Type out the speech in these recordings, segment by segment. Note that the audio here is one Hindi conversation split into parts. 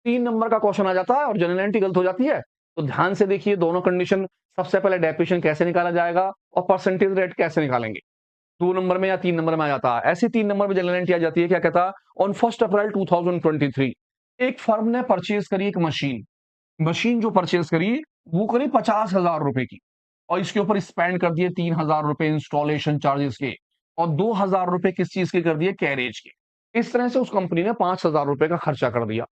3 नंबर का क्वेश्चन आ जाता है और जनरल एंट्री गलत हो जाती है। तो ध्यान से देखिए दोनों कंडीशन, सबसे पहले डेप्रिसिएशन कैसे निकाला जाएगा और परसेंटेज रेट कैसे निकालेंगे। 2 नंबर में या 3 नंबर में आ जाता है। ऐसे 3 नंबर में जनरल एंट्री आ जाती है, क्या कहता है, ऑन 1 अप्रैल 2023 एक फर्म ने परचेज करी एक मशीन। मशीन जो परचेज करी वो करी 50,000 रुपए की, और इसके ऊपर स्पेंड कर दिए 3,000 रुपए इंस्टॉलेशन चार्जेस के, और 2,000 रुपए किस चीज के कर दिए, कैरेज के। इस तरह से उस कंपनी ने 5,000 रुपए का खर्चा कर दिया।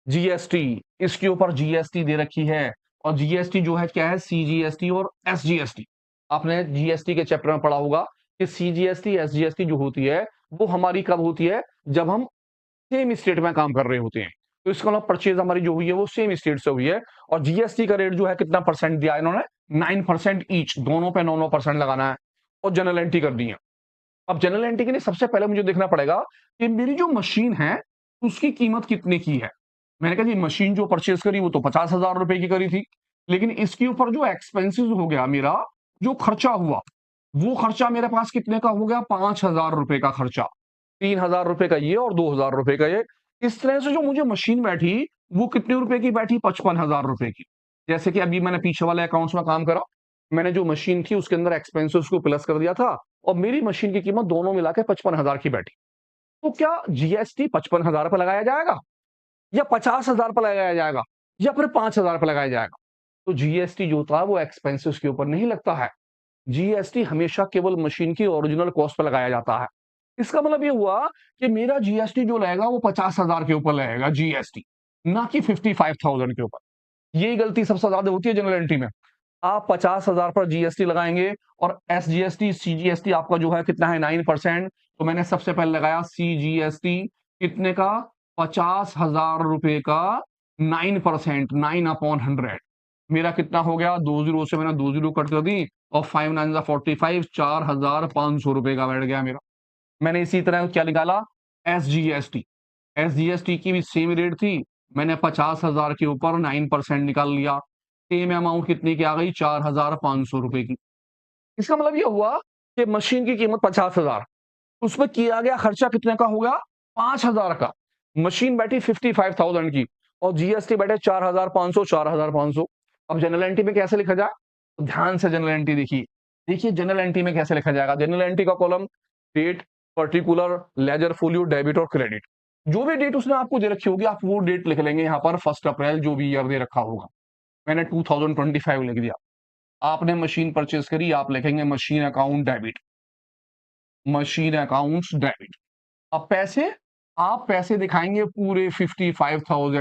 जीएसटी, इसके ऊपर जीएसटी दे रखी है, और जीएसटी जो है क्या है, सीजीएसटी और एसजीएसटी। आपने जीएसटी के चैप्टर में पढ़ा होगा कि सीजीएसटी एसजीएसटी जो होती है वो हमारी कब होती है, जब हम सेम स्टेट में काम कर रहे होते हैं। तो इसका मतलब परचेज हमारी जो हुई है वो सेम स्टेट से हुई है। और जीएसटी का रेट जो है कितना परसेंट दिया इन्होंने, 9% ईच, दोनों पे 9% लगाना है, और जनरल एंट्री कर दी है। अब जनरल एंट्री के लिए सबसे पहले मुझे देखना पड़ेगा कि मेरी जो मशीन है उसकी कीमत कितने की है। मैंने कहा जी मशीन जो परचेज करी वो तो 50,000 रुपए की करी थी, लेकिन इसके ऊपर जो एक्सपेंसिस हो गया मेरा, जो खर्चा हुआ, वो खर्चा मेरे पास कितने का हो गया, 5,000 रुपए का खर्चा। 3,000 रुपए का ये और 2,000 रुपए का ये। इस तरह से जो मुझे मशीन बैठी वो कितने रुपए की बैठी, 55,000 रुपए की। जैसे कि अभी मैंने पीछे वाले अकाउंट्स में काम करा, मैंने जो मशीन थी उसके अंदर एक्सपेंसिस को प्लस कर दिया था, और मेरी मशीन की कीमत दोनों मिला के 55,000 की बैठी। तो क्या जीएसटी 55,000 पर लगाया जाएगा, या 50,000 पर लगाया जाएगा, या फिर 5,000 पर लगाया जाएगा? तो जीएसटी जो होता है वो एक्सपेंसेस के ऊपर नहीं लगता है। जीएसटी हमेशा केवल मशीन की ओरिजिनल कॉस्ट पर लगाया जाता है। इसका मतलब ये हुआ कि मेरा जीएसटी जो लगेगा वो 50,000 के ऊपर लगेगा जीएसटी, ना कि 55,000 के ऊपर। यही गलती सबसे ज्यादा होती है जनरल एंट्री में। आप 50,000 पर जीएसटी लगाएंगे, और एसजीएसटी सीजीएसटी आपका जो है कितना है, 9%। तो मैंने सबसे पहले लगाया सीजीएसटी कितने का, 50,000 रुपए का 9%, 9/100। मेरा कितना हो गया, 20 से मैंने 20 कट कर दी, और 5 9 45, 4,500 रुपए का बैठ गया मेरा। मैंने इसी तरह क्या निकाला, एसजीएसटी। एसजीएसटी की भी सेम रेट थी, मैंने 50,000 के ऊपर 9% निकाल लिया। सेम अमाउंट कितनी की आ गई, 4,500 रुपए की। इसका मतलब ये हुआ कि मशीन की कीमत 50,000, उसमें किया गया खर्चा कितने का होगा, 5,000 का। मशीन बैठी 55,000 की, और जीएसटी बैठे 4,500, 4,500। अब जनरल एंट्री में कैसे लिखा जाए, तो ध्यान से जनरल एंट्री देखिए। देखिए जनरल एंट्री में कैसे लिखा जाएगा। जनरल एंट्री का column, date, particular, ledger folio, debit और क्रेडिट। जो भी डेट उसने आपको दे रखी होगी आप वो डेट लिख लेंगे यहाँ पर, 1 अप्रैल जो भी ईयर दे रखा होगा। मैंने 2025 लिख दिया। आपने मशीन परचेज करी, आप लिखेंगे machine account debit, machine accounts debit. अब पैसे, आप पैसे दिखाएंगे पूरे 55,000।